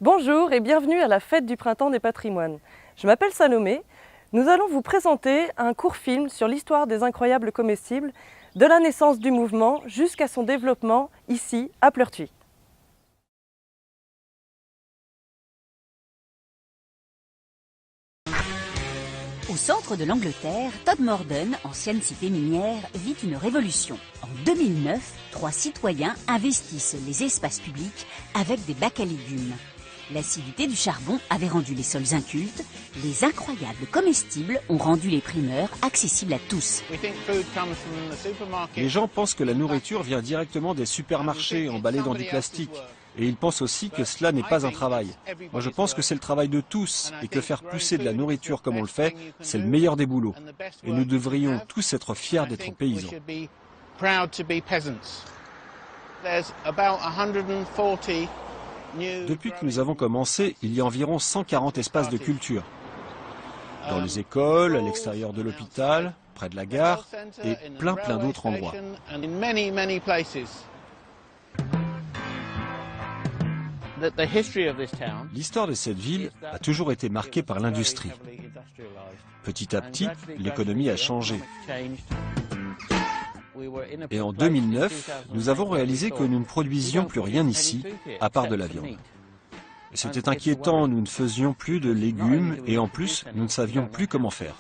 Bonjour et bienvenue à la fête du printemps des patrimoines. Je m'appelle Salomé. Nous allons vous présenter un court film sur l'histoire des incroyables comestibles, de la naissance du mouvement jusqu'à son développement ici à Pleurtuis. Au centre de l'Angleterre, Todmorden, ancienne cité minière, vit une révolution. En 2009, 3 citoyens investissent les espaces publics avec des bacs à légumes. L'acidité du charbon avait rendu les sols incultes, les incroyables comestibles ont rendu les primeurs accessibles à tous. Les gens pensent que la nourriture vient directement des supermarchés emballés dans du plastique. Et ils pensent aussi que cela n'est pas un travail. Moi je pense que c'est le travail de tous et que faire pousser de la nourriture comme on le fait, c'est le meilleur des boulots. Et nous devrions tous être fiers d'être paysans. Depuis que nous avons commencé, il y a environ 140 espaces de culture. Dans les écoles, à l'extérieur de l'hôpital, près de la gare et plein d'autres endroits. L'histoire de cette ville a toujours été marquée par l'industrie. Petit à petit, l'économie a changé. Et en 2009, nous avons réalisé que nous ne produisions plus rien ici, à part de la viande. C'était inquiétant, nous ne faisions plus de légumes et en plus, nous ne savions plus comment faire.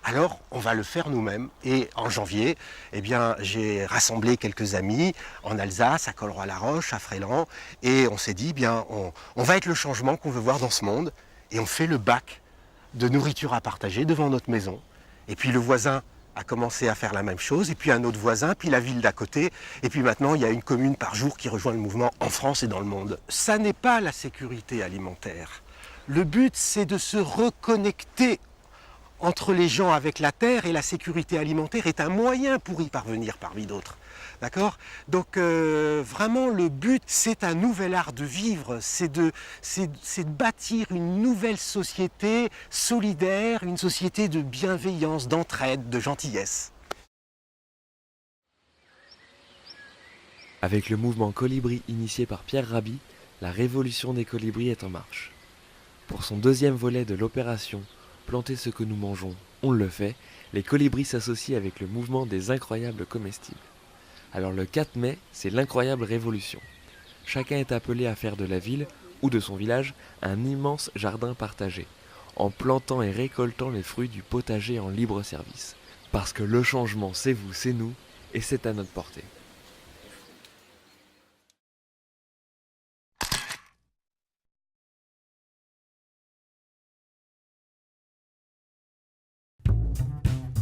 Alors, on va le faire nous-mêmes. Et en janvier, eh bien, j'ai rassemblé quelques amis en Alsace, à Colroy-la-Roche, à Fréland. Et on s'est dit, eh bien, on va être le changement qu'on veut voir dans ce monde. Et on fait le bac de nourriture à partager devant notre maison. Et puis le voisin a commencé à faire la même chose. Et puis un autre voisin, puis la ville d'à côté. Et puis maintenant, il y a une commune par jour qui rejoint le mouvement en France et dans le monde. Ça n'est pas la sécurité alimentaire. Le but, c'est de se reconnecter entre les gens avec la terre, et la sécurité alimentaire est un moyen pour y parvenir parmi d'autres. D'accord ? Donc vraiment le but, c'est un nouvel art de vivre, c'est de bâtir une nouvelle société solidaire, une société de bienveillance, d'entraide, de gentillesse. Avec le mouvement Colibri initié par Pierre Rabhi, la révolution des colibris est en marche. Pour son deuxième volet de l'opération Planter ce que nous mangeons, on le fait, les colibris s'associent avec le mouvement des incroyables comestibles. Alors le 4 mai, c'est l'incroyable révolution. Chacun est appelé à faire de la ville ou de son village un immense jardin partagé, en plantant et récoltant les fruits du potager en libre service. Parce que le changement, c'est vous, c'est nous, et c'est à notre portée.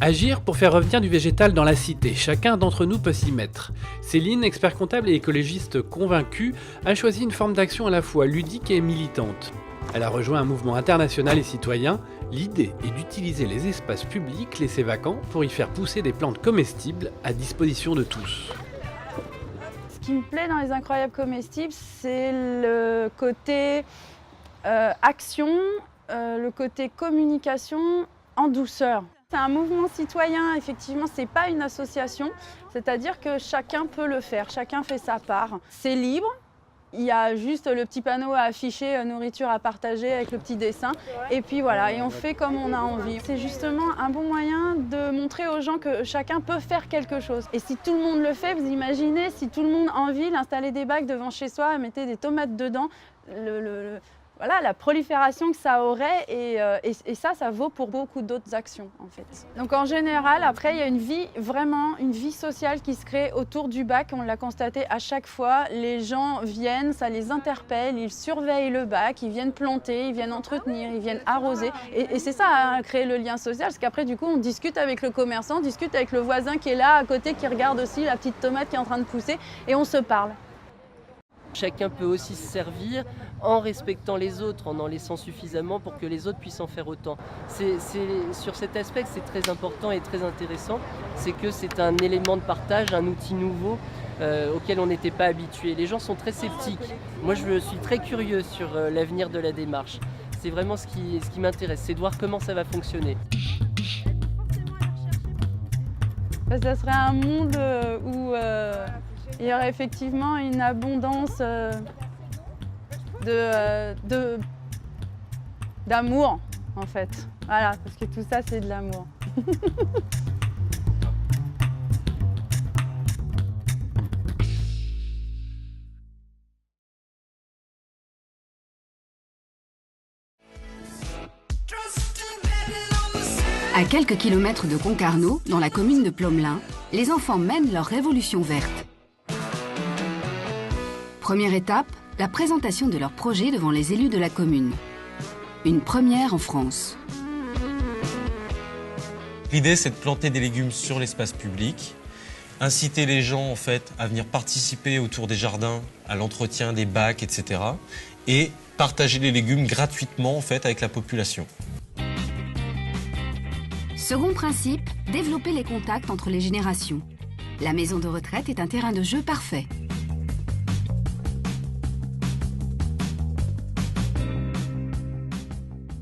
Agir pour faire revenir du végétal dans la cité, chacun d'entre nous peut s'y mettre. Céline, expert comptable et écologiste convaincue, a choisi une forme d'action à la fois ludique et militante. Elle a rejoint un mouvement international et citoyen. L'idée est d'utiliser les espaces publics laissés vacants pour y faire pousser des plantes comestibles à disposition de tous. Ce qui me plaît dans les incroyables comestibles, c'est le côté action, le côté communication en douceur. C'est un mouvement citoyen, effectivement, c'est pas une association, c'est-à-dire que chacun peut le faire, chacun fait sa part. C'est libre, il y a juste le petit panneau à afficher nourriture à partager avec le petit dessin, et puis voilà, et on fait comme on a envie. C'est justement un bon moyen de montrer aux gens que chacun peut faire quelque chose. Et si tout le monde le fait, vous imaginez, si tout le monde en ville, installer des bacs devant chez soi, mettez des tomates dedans, voilà, la prolifération que ça aurait et ça vaut pour beaucoup d'autres actions en fait. Donc en général, après, il y a une vie sociale qui se crée autour du bac. On l'a constaté à chaque fois. Les gens viennent, ça les interpelle, ils surveillent le bac, ils viennent planter, ils viennent entretenir, ils viennent arroser. Et c'est ça, hein, créer le lien social, parce qu'après du coup, on discute avec le commerçant, on discute avec le voisin qui est là à côté, qui regarde aussi la petite tomate qui est en train de pousser et on se parle. Chacun peut aussi se servir en respectant les autres, en laissant suffisamment pour que les autres puissent en faire autant. C'est sur cet aspect que c'est très important et très intéressant, c'est que c'est un élément de partage, un outil nouveau auquel on n'était pas habitué. Les gens sont très sceptiques. Moi, je suis très curieux sur l'avenir de la démarche. C'est vraiment ce qui m'intéresse, c'est de voir comment ça va fonctionner. Parce que ça serait un monde où il y aurait effectivement une abondance d'amour, en fait. Voilà, parce que tout ça, c'est de l'amour. À quelques kilomètres de Concarneau, dans la commune de Plomelin, les enfants mènent leur révolution verte. Première étape, la présentation de leur projet devant les élus de la commune. Une première en France. L'idée, c'est de planter des légumes sur l'espace public, inciter les gens en fait à venir participer autour des jardins, à l'entretien des bacs, etc. et partager les légumes gratuitement en fait avec la population. Second principe, développer les contacts entre les générations. La maison de retraite est un terrain de jeu parfait.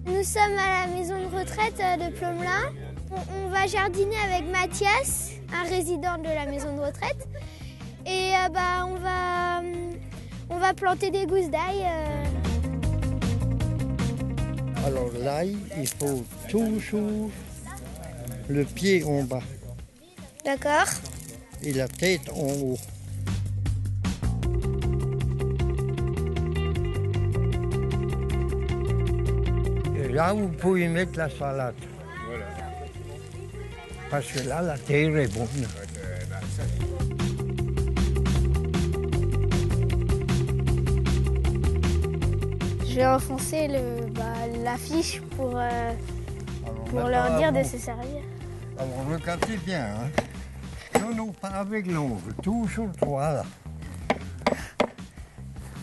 Nous sommes à la maison de retraite de Plomelin. On va jardiner avec Mathias, un résident de la maison de retraite. Et on va planter des gousses d'ail. Alors l'ail, il faut toujours le pied en bas. D'accord. Et la tête en haut. Et là, vous pouvez mettre la salade. Voilà. Parce que là, la terre est bonne. Je vais enfoncer l'affiche pour leur dire de se servir. Alors, regardez bien. Hein. Non, pas avec l'ongle. Toujours droit, là.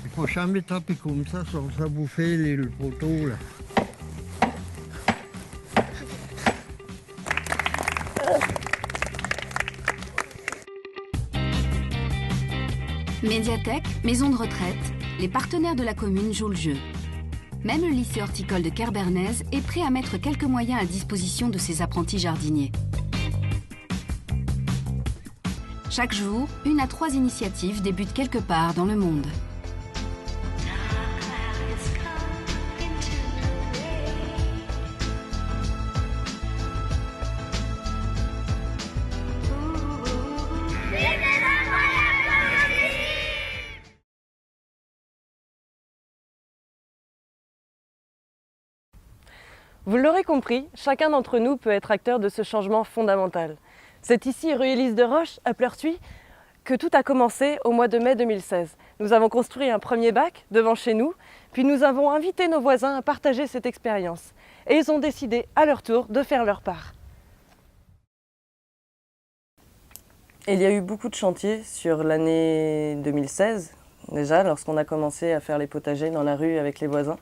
Il faut jamais taper comme ça, sans ça bouffer le poteau, là. Médiathèque, maison de retraite, les partenaires de la commune jouent le jeu. Même le lycée horticole de Kerbernèse est prêt à mettre quelques moyens à disposition de ses apprentis jardiniers. Chaque jour, 1 à 3 initiatives débutent quelque part dans le monde. Vous l'aurez compris, chacun d'entre nous peut être acteur de ce changement fondamental. C'est ici, rue Élise de Roche, à Pleurtuis, que tout a commencé au mois de mai 2016. Nous avons construit un premier bac devant chez nous, puis nous avons invité nos voisins à partager cette expérience. Et ils ont décidé à leur tour de faire leur part. Il y a eu beaucoup de chantiers sur l'année 2016, déjà, lorsqu'on a commencé à faire les potagers dans la rue avec les voisins.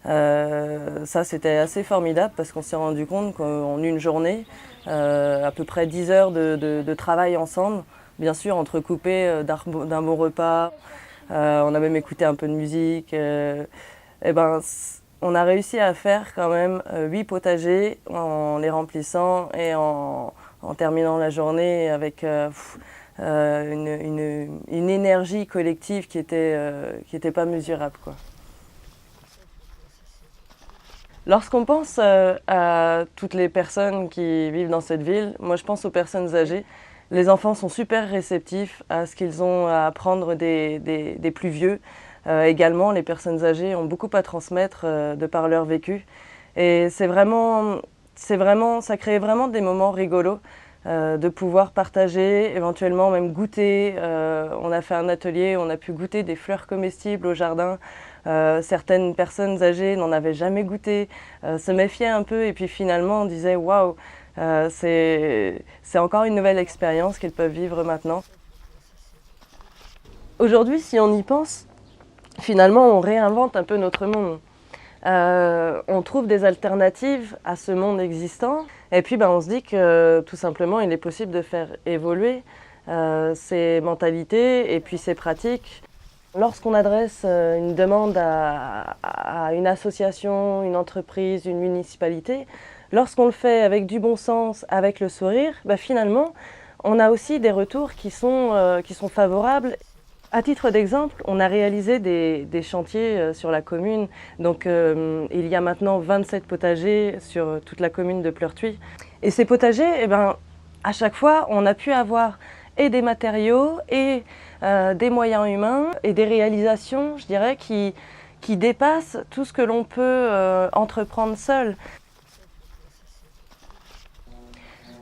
Ça, c'était assez formidable parce qu'on s'est rendu compte qu'en une journée, à peu près 10 heures de travail ensemble, bien sûr entrecoupé d'un bon repas, on a même écouté un peu de musique, on a réussi à faire quand même 8 potagers en les remplissant et en terminant la journée avec une énergie collective qui était pas mesurable, quoi. Lorsqu'on pense à toutes les personnes qui vivent dans cette ville, moi je pense aux personnes âgées. Les enfants sont super réceptifs à ce qu'ils ont à apprendre des plus vieux. Également, les personnes âgées ont beaucoup à transmettre de par leur vécu. Et ça crée vraiment des moments rigolos de pouvoir partager, éventuellement même goûter. On a fait un atelier, on a pu goûter des fleurs comestibles au jardin. Certaines personnes âgées n'en avaient jamais goûté, se méfiaient un peu et puis finalement on disait waouh, c'est encore une nouvelle expérience qu'ils peuvent vivre maintenant. Aujourd'hui, si on y pense, finalement on réinvente un peu notre monde. On trouve des alternatives à ce monde existant et puis on se dit que tout simplement il est possible de faire évoluer ces mentalités et puis ces pratiques. Lorsqu'on adresse une demande à une association, une entreprise, une municipalité, lorsqu'on le fait avec du bon sens, avec le sourire, finalement, on a aussi des retours qui sont favorables. À titre d'exemple, on a réalisé des chantiers sur la commune. Donc, il y a maintenant 27 potagers sur toute la commune de Pleurtuis. Et ces potagers, à chaque fois, on a pu avoir et des matériaux et des moyens humains et des réalisations, je dirais, qui dépassent tout ce que l'on peut entreprendre seul.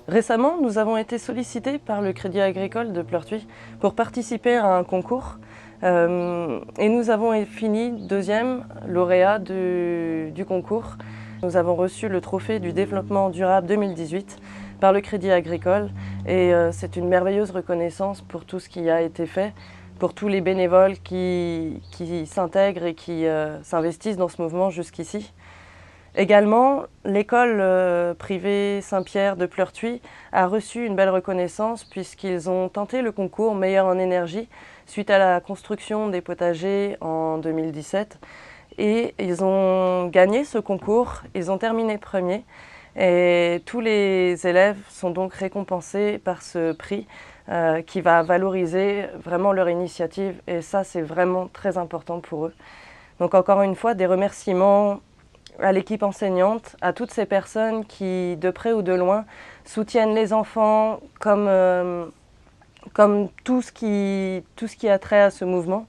Récemment, nous avons été sollicités par le Crédit Agricole de Pleurtuis pour participer à un concours et nous avons fini 2e lauréat du concours. Nous avons reçu le trophée du développement durable 2018 par le Crédit Agricole et c'est une merveilleuse reconnaissance pour tout ce qui a été fait, pour tous les bénévoles qui s'intègrent et qui s'investissent dans ce mouvement jusqu'ici. Également, l'école privée Saint-Pierre de Pleurtuis a reçu une belle reconnaissance puisqu'ils ont tenté le concours Meilleur en énergie suite à la construction des potagers en 2017. Et ils ont gagné ce concours, ils ont terminé premier et tous les élèves sont donc récompensés par ce prix qui va valoriser vraiment leur initiative et ça c'est vraiment très important pour eux. Donc encore une fois, des remerciements à l'équipe enseignante, à toutes ces personnes qui, de près ou de loin, soutiennent les enfants comme tout ce qui a trait à ce mouvement.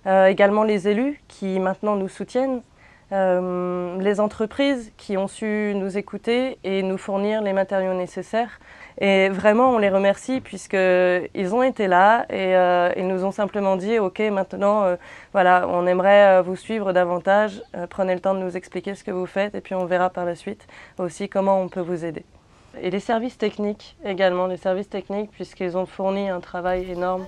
Également les élus qui maintenant nous soutiennent, les entreprises qui ont su nous écouter et nous fournir les matériaux nécessaires. Et vraiment, on les remercie puisqu'ils ont été là et ils nous ont simplement dit « Ok, maintenant, voilà, on aimerait vous suivre davantage, prenez le temps de nous expliquer ce que vous faites et puis on verra par la suite aussi comment on peut vous aider. » Et les services techniques également, les services techniques puisqu'ils ont fourni un travail énorme.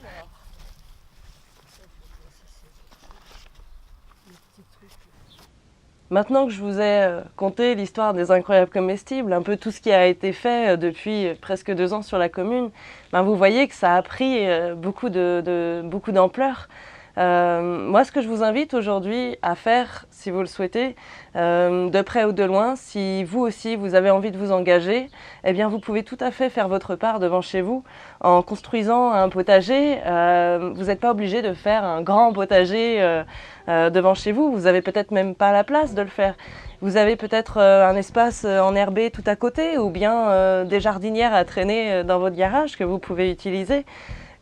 Maintenant que je vous ai conté l'histoire des incroyables comestibles, un peu tout ce qui a été fait depuis presque 2 ans sur la commune, vous voyez que ça a pris beaucoup d'ampleur. Moi, ce que je vous invite aujourd'hui à faire, si vous le souhaitez, de près ou de loin, si vous aussi vous avez envie de vous engager, eh bien vous pouvez tout à fait faire votre part devant chez vous en construisant un potager. Vous n'êtes pas obligé de faire un grand potager devant chez vous, vous n'avez peut-être même pas la place de le faire. Vous avez peut-être un espace enherbé tout à côté ou bien des jardinières à traîner dans votre garage que vous pouvez utiliser.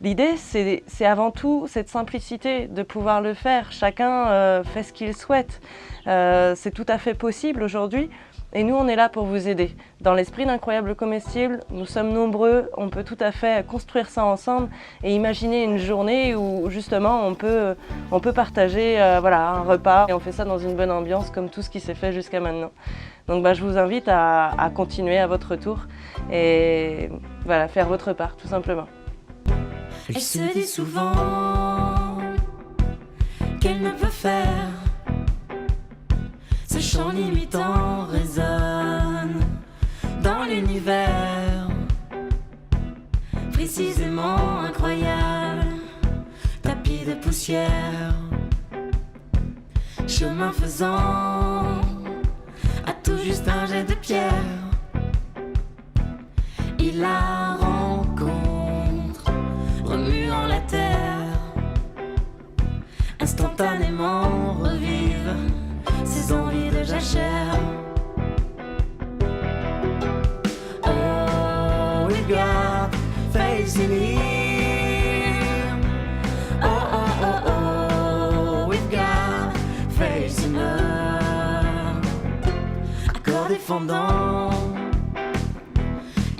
L'idée, c'est avant tout cette simplicité de pouvoir le faire. Chacun fait ce qu'il souhaite. C'est tout à fait possible aujourd'hui. Et nous, on est là pour vous aider. Dans l'esprit d'Incroyables Comestibles, nous sommes nombreux. On peut tout à fait construire ça ensemble et imaginer une journée où justement on peut partager voilà, un repas. Et on fait ça dans une bonne ambiance comme tout ce qui s'est fait jusqu'à maintenant. Donc je vous invite à continuer à votre tour et voilà, faire votre part tout simplement. Elle se dit souvent qu'elle ne peut faire. Ce chant limitant résonne dans l'univers. Précisément incroyable, tapis de poussière. Chemin faisant, à tout juste un jet de pierre. Il la rencontre, remuant la terre, instantanément revive ses envies de jachère. Oh, we've got faith in him. Oh, oh, oh, oh, we've got faith in her. Accords défendants,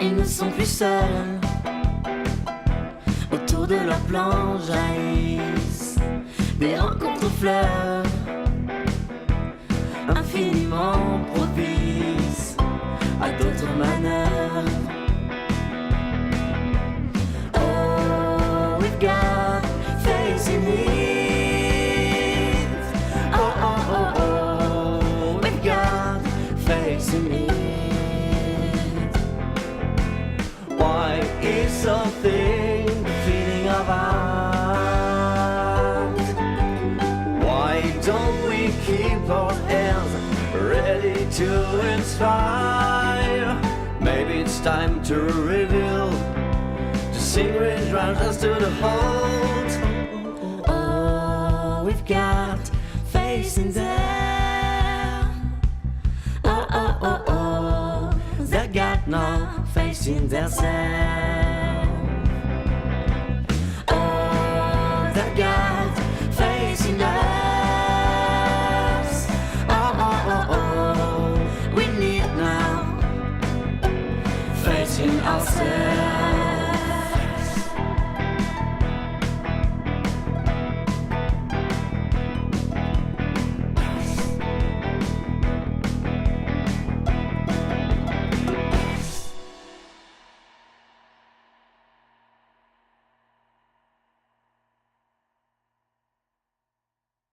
ils ne sont plus seuls. Autour de leur plan jaillissent des rencontres fleurs, infiniment propices à d'autres manœuvres. Oh, we've got faith in it. Oh, oh, oh, oh, we've got faith in it. Why is something the feeling of ours? Why don't we keep our hands ready to inspire? secret drives us to the hold. Oh, we've got facing there. Oh, oh, oh, oh, they got no face in themselves. Oh, they got face in us. Oh, oh, oh, oh, we need now facing ourselves.